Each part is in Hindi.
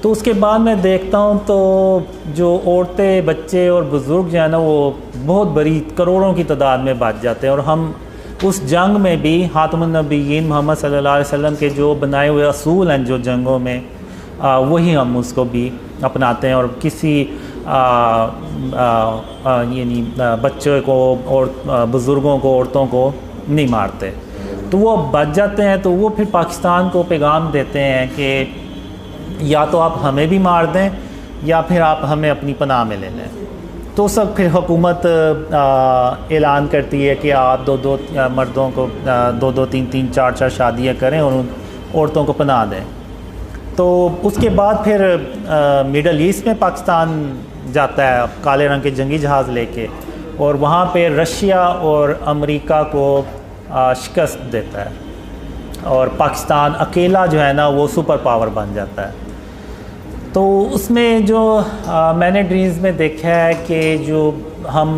तो उसके बाद मैं देखता हूँ तो जो औरतें, बच्चे और बुज़ुर्ग जो है ना, वो बहुत बड़ी करोड़ों की तादाद में बच जाते हैं। और हम उस जंग में भी ख़ातमुन नबिय्यीन मोहम्मद सल्लल्लाहु अलैहि वसल्लम के जो बनाए हुए असूल हैं जो जंगों में, वही हम उसको भी अपनाते हैं। और किसी यानी बच्चों को और बुज़ुर्गों को, औरतों को नहीं मारते। तो वो बच जाते हैं। तो वो फिर पाकिस्तान को पैगाम देते हैं कि या तो आप हमें भी मार दें या फिर आप हमें अपनी पनाह में ले लें। तो सब फिर हुकूमत ऐलान करती है कि आप दो मर्दों को दो तीन चार शादियां करें और उन औरतों को पनाह दें। तो उसके बाद फिर मिडल ईस्ट में पाकिस्तान जाता है काले रंग के जंगी जहाज़ लेके, और वहाँ पे रशिया और अमेरिका को शिकस्त देता है और पाकिस्तान अकेला जो है ना वो सुपर पावर बन जाता है। तो उसमें जो मैंने ड्रीम्स में देखा है कि जो हम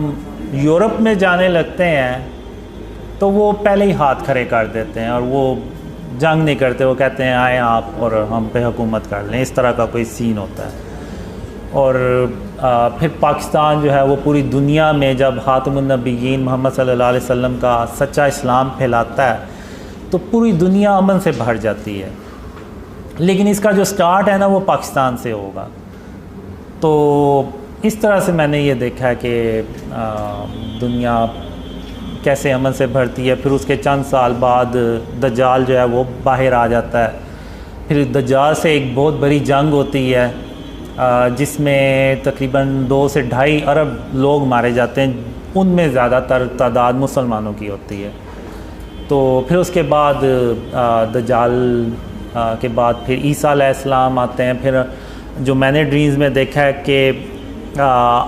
यूरोप में जाने लगते हैं तो वो पहले ही हाथ खड़े कर देते हैं और वो जंग नहीं करते। वो कहते हैं आए आप और हम पे हुकूमत कर लें, इस तरह का कोई सीन होता है। और फिर पाकिस्तान जो है वो पूरी दुनिया में जब ख़ातमुन नबिय्यीन मोहम्मद सल्लल्लाहु अलैहि वसल्लम का सच्चा इस्लाम फैलाता है तो पूरी दुनिया अमन से भर जाती है। लेकिन इसका जो स्टार्ट है ना वो पाकिस्तान से होगा। तो इस तरह से मैंने ये देखा है कि दुनिया कैसे अमन से भरती है। फिर उसके चंद साल बाद दज्जाल जो है वो बाहर आ जाता है। फिर दज्जाल से एक बहुत बड़ी जंग होती है जिसमें तकरीबन 2 से 2.5 अरब लोग मारे जाते हैं। उनमें ज़्यादातर तादाद मुसलमानों की होती है। तो फिर उसके बाद दज्जाल के बाद फिर ईसा अलैहिस्सलाम आते हैं। फिर जो मैंने ड्रीम्स में देखा है कि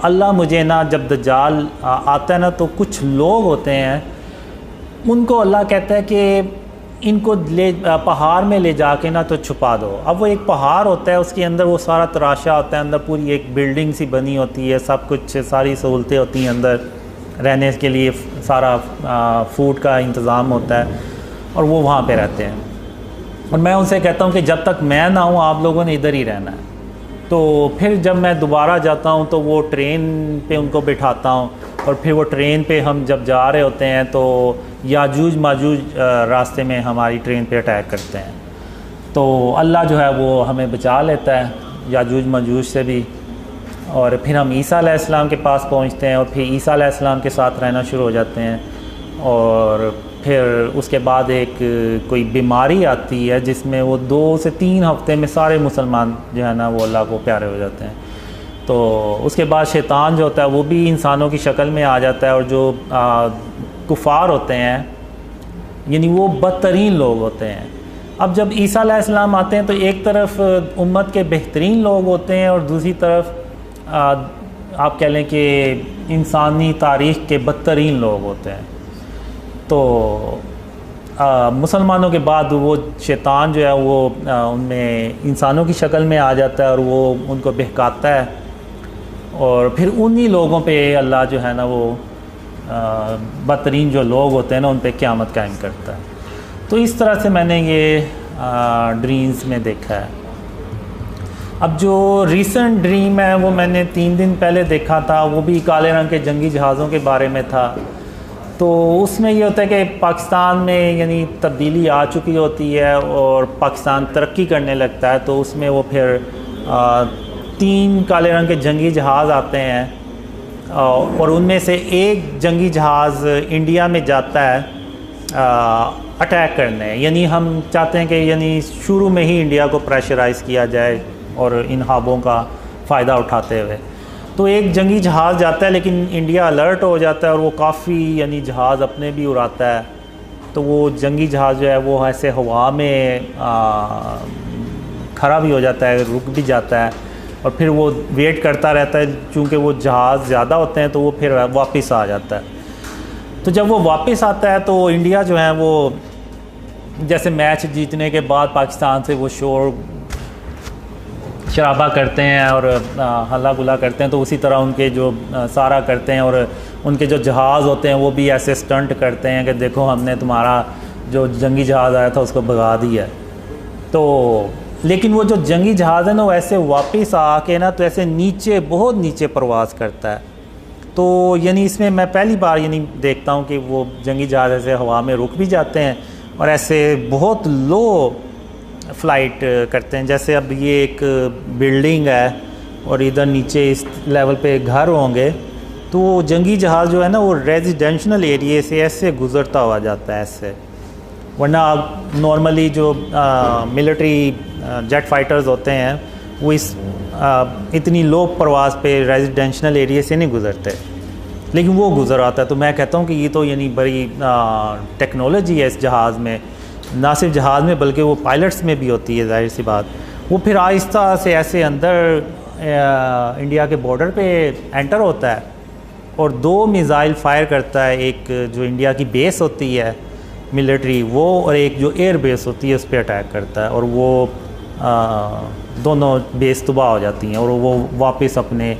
अल्लाह मुझे ना, जब दज्जाल आता है ना तो कुछ लोग होते हैं उनको अल्लाह कहता है कि इनको ले पहाड़ में ले जाके ना तो छुपा दो। अब वो एक पहाड़ होता है, उसके अंदर वो सारा तराशा होता है, अंदर पूरी एक बिल्डिंग सी बनी होती है, सब कुछ सारी सहूलतें होती हैं, अंदर रहने के लिए सारा फूड का इंतज़ाम होता है और वो वहाँ पे रहते हैं। और मैं उनसे कहता हूँ कि जब तक मैं ना हूँ आप लोगों ने इधर ही रहना है। तो फिर जब मैं दोबारा जाता हूँ तो वो ट्रेन पे उनको बिठाता हूँ और फिर वो ट्रेन पे हम जब जा रहे होते हैं तो याजूज माजूज रास्ते में हमारी ट्रेन पे अटैक करते हैं। तो अल्लाह जो है वो हमें बचा लेता है याजूज माजूज से भी। और फिर हम ईसा अलैहिस्सलाम के पास पहुँचते हैं और फिर ईसा अलैहिस्सलाम के साथ रहना शुरू हो जाते हैं। और फिर उसके बाद एक कोई बीमारी आती है जिसमें वो 2 से 3 हफ्ते में सारे मुसलमान जो है ना वो अल्लाह को प्यारे हो जाते हैं। तो उसके बाद शैतान जो होता है वो भी इंसानों की शक्ल में आ जाता है और जो कुफार होते हैं यानी वो बदतरीन लोग होते हैं। अब जब ईसा अलैहिस्सलाम आते हैं तो एक तरफ उम्मत के बेहतरीन लोग होते हैं और दूसरी तरफ आप कह लें कि इंसानी तारीख़ के बदतरीन लोग होते हैं। तो मुसलमानों के बाद वो शैतान जो है वो उनमें इंसानों की शक्ल में आ जाता है और वो उनको बहकाता है और फिर उन्हीं लोगों पे अल्लाह जो है ना वो बदतरीन जो लोग होते हैं ना उन पे क़यामत कायम करता है। तो इस तरह से मैंने ये ड्रीम्स में देखा है। अब जो रीसेंट ड्रीम है वो मैंने 3 दिन पहले देखा था, वो भी काले रंग के जंगी जहाज़ों के बारे में था। तो उसमें ये होता है कि पाकिस्तान में यानी तब्दीली आ चुकी होती है और पाकिस्तान तरक्की करने लगता है। तो उसमें वो फिर 3 काले रंग के जंगी जहाज़ आते हैं और उनमें से एक जंगी जहाज़ इंडिया में जाता है अटैक करने। यानी हम चाहते हैं कि यानी शुरू में ही इंडिया को प्रेशराइज़ किया जाए और इन ख्वाबों का फ़ायदा उठाते हुए। तो एक जंगी जहाज़ जाता है लेकिन इंडिया अलर्ट हो जाता है और वो काफ़ी यानी जहाज़ अपने भी उड़ाता है। तो वो जंगी जहाज़ जो है वो ऐसे हवा में खड़ा भी हो जाता है, रुक भी जाता है और फिर वो वेट करता रहता है। चूँकि वो जहाज़ ज़्यादा होते हैं तो वो फिर वापस आ जाता है। तो जब वो वापस आता है तो इंडिया जो है वो जैसे मैच जीतने के बाद पाकिस्तान से वो शोर शराबा करते हैं और हल्ला गुला करते हैं, तो उसी तरह उनके जो सारा करते हैं और उनके जो जहाज़ होते हैं वो भी ऐसे स्टंट करते हैं कि देखो हमने तुम्हारा जो जंगी जहाज़ आया था उसको भगा दिया है। तो लेकिन वो जो जंगी जहाज़ है ना वो ऐसे वापस आके ना तो ऐसे नीचे बहुत नीचे परवाज़ करता है। तो यानी इसमें मैं पहली बार यानी देखता हूँ कि वो जंगी जहाज़ ऐसे हवा में रुक भी जाते हैं और ऐसे बहुत लो फ्लाइट करते हैं। जैसे अब ये एक बिल्डिंग है और इधर नीचे इस लेवल पे घर होंगे, तो वो जंगी जहाज़ जो है ना वो रेजिडेंशल एरिया से ऐसे गुज़रता हुआ जाता है ऐसे। वरना नॉर्मली जो मिलिट्री जेट फाइटर्स होते हैं वो इस इतनी लो परवाज़ पे रेजिडेंशल एरिया से नहीं गुज़रते, लेकिन वो गुज़र आता है। तो मैं कहता हूँ कि ये तो यानी बड़ी टेक्नोलॉजी है इस जहाज़ में, ना सिर्फ जहाज़ में बल्कि वो पायलट्स में भी होती है, जाहिर सी बात। वो फिर आहिस्ता से ऐसे अंदर इंडिया के बॉर्डर पे एंटर होता है और 2 मिज़ाइल फायर करता है, एक जो इंडिया की बेस होती है मिलिट्री वो, और एक जो एयर बेस होती है उस पर अटैक करता है, और वो दोनों बेस तबाह हो जाती हैं और वो वापस अपने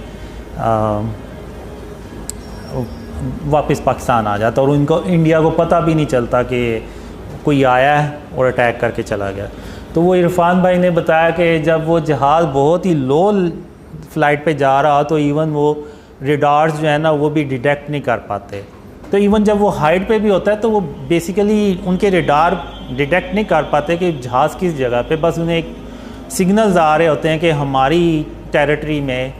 वापस पाकिस्तान आ जाता है और उनको इंडिया को पता भी नहीं चलता कि कोई आया है और अटैक करके चला गया। तो वो इरफान भाई ने बताया कि जब वो जहाज़ बहुत ही लो फ्लाइट पे जा रहा तो इवन वो रेडार्स जो है ना वो भी डिटेक्ट नहीं कर पाते। तो इवन जब वो हाइट पे भी होता है तो वो बेसिकली उनके रेडार डिटेक्ट नहीं कर पाते कि जहाज़ किस जगह पे, बस उन्हें एक सिग्नल्स आ रहे होते हैं कि हमारी टेरिटरी में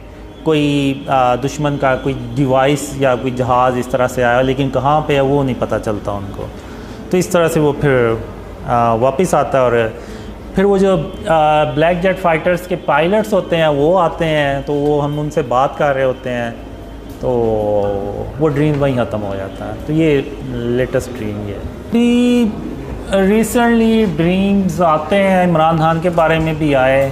कोई दुश्मन का कोई डिवाइस या कोई जहाज़ इस तरह से आया, लेकिन कहाँ पे है वो नहीं पता चलता उनको। तो इस तरह से वो फिर वापस आता है और फिर वो जो ब्लैक जेट फाइटर्स के पायलट्स होते हैं वो आते हैं, तो वो हम उनसे बात कर रहे होते हैं, तो वो ड्रीम वहीं ख़त्म हो जाता है। तो ये लेटेस्ट ड्रीम ये है। रिसेंटली ड्रीम्स आते हैं, इमरान खान के बारे में भी आए,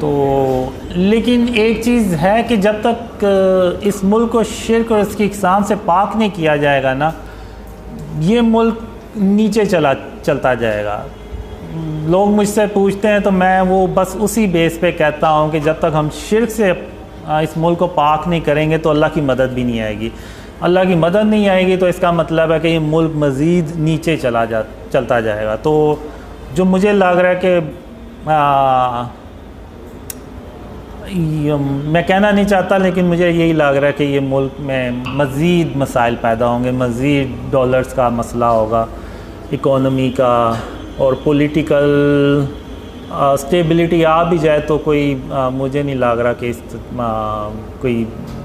तो लेकिन एक चीज़ है कि जब तक इस मुल्क को शिर्क और इसकी इक़साम से पाक नहीं किया जाएगा ना, ये मुल्क नीचे चलता जाएगा। लोग मुझसे पूछते हैं तो मैं वो बस उसी बेस पे कहता हूँ कि जब तक हम शिर्क से इस मुल्क को पाक नहीं करेंगे तो अल्लाह की मदद भी नहीं आएगी। अल्लाह की मदद नहीं आएगी तो इसका मतलब है कि ये मुल्क मज़ीद नीचे चलता जाएगा। तो जो मुझे लग रहा है कि मैं कहना नहीं चाहता, लेकिन मुझे यही लग रहा है कि ये मुल्क में मज़ीद मसाइल पैदा होंगे, मज़ीद डॉलर्स का मसला होगा, इकोनॉमी का और पॉलिटिकल स्टेबिलिटी आ भी जाए तो कोई मुझे नहीं लग रहा कि कोई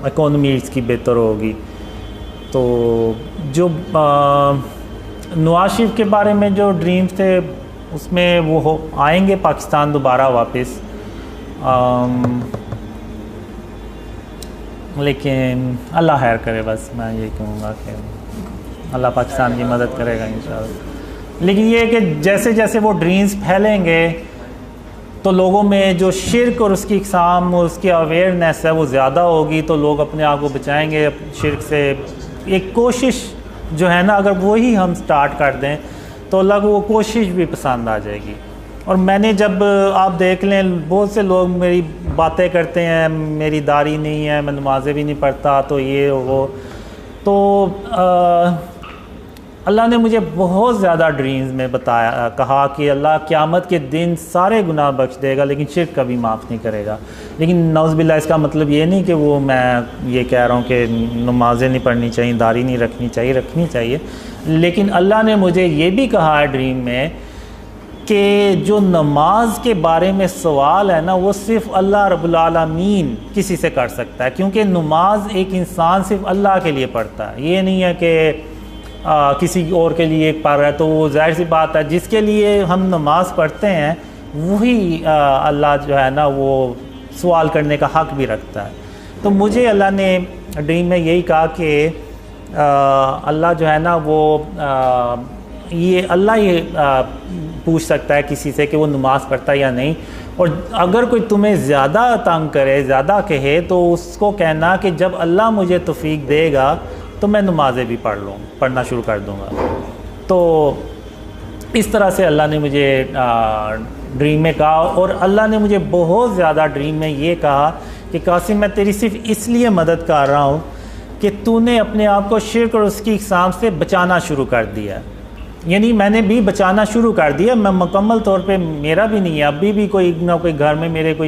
इकोनॉमी इसकी बेहतर होगी। तो जो नवाज शरीफ के बारे में जो ड्रीम्स थे उसमें वो आएंगे पाकिस्तान दोबारा वापस, लेकिन अल्लाह खैर करे, बस मैं ये कहूँगा कि अल्लाह पाकिस्तान की मदद करेगा इंशाअल्लाह। लेकिन ये है कि जैसे जैसे वो ड्रीम्स फैलेंगे तो लोगों में जो शिर्क और उसकी इक़साम और उसकी अवेयरनेस है वो ज़्यादा होगी, तो लोग अपने आप को बचाएंगे शिर्क से। एक कोशिश जो है ना, अगर वही हम स्टार्ट कर दें तो अल्लाह को वो कोशिश भी पसंद आ जाएगी। और मैंने जब आप देख लें बहुत से लोग मेरी बातें करते हैं, मेरी दाढ़ी नहीं है, मैं नमाज़ें भी नहीं पढ़ता, तो ये वो, तो अल्लाह ने मुझे बहुत ज़्यादा ड्रीम्स में बताया, कहा कि अल्लाह क़यामत के दिन सारे गुनाह बख्श देगा लेकिन शिर्क कभी माफ़ नहीं करेगा। लेकिन नौज़ुबिल्लाह इसका मतलब ये नहीं कि वो मैं ये कह रहा हूँ कि नमाज़ें नहीं पढ़नी चाहिए, दाढ़ी नहीं रखनी चाहिए। लेकिन अल्लाह ने मुझे ये भी कहा है ड्रीम में कि जो नमाज के बारे में सवाल है ना वो सिर्फ़ अल्लाह रब्बुल आलमीन किसी से कर सकता है, क्योंकि नमाज एक इंसान सिर्फ़ अल्लाह के लिए पढ़ता है। ये नहीं है कि किसी और के लिए पढ़ रहा है, तो वो जाहिर सी बात है जिसके लिए हम नमाज पढ़ते हैं वही अल्लाह जो है ना वो सवाल करने का हक़ भी रखता है। तो मुझे अल्लाह ने ड्रीम में यही कहा कि अल्लाह जो है ना वो ये अल्लाह ये पूछ सकता है किसी से कि वो नमाज़ पढ़ता है या नहीं, और अगर कोई तुम्हें ज़्यादा तंग करे, ज़्यादा कहे, तो उसको कहना कि जब अल्लाह मुझे तौफीक देगा तो मैं नमाज़ें भी पढ़ना शुरू कर दूँगा। तो इस तरह से अल्लाह ने मुझे ड्रीम में कहा, और अल्लाह ने मुझे बहुत ज़्यादा ड्रीम में ये कहा कि कासिम मैं तेरी सिर्फ़ इसलिए मदद कर रहा हूँ कि तूने अपने आप को शिर्क और उसकी इक़साम से बचाना शुरू कर दिया। यानी मैंने भी बचाना शुरू कर दिया। मैं मुकम्मल तौर पे, मेरा भी नहीं है अभी भी कोई ना कोई घर में मेरे कोई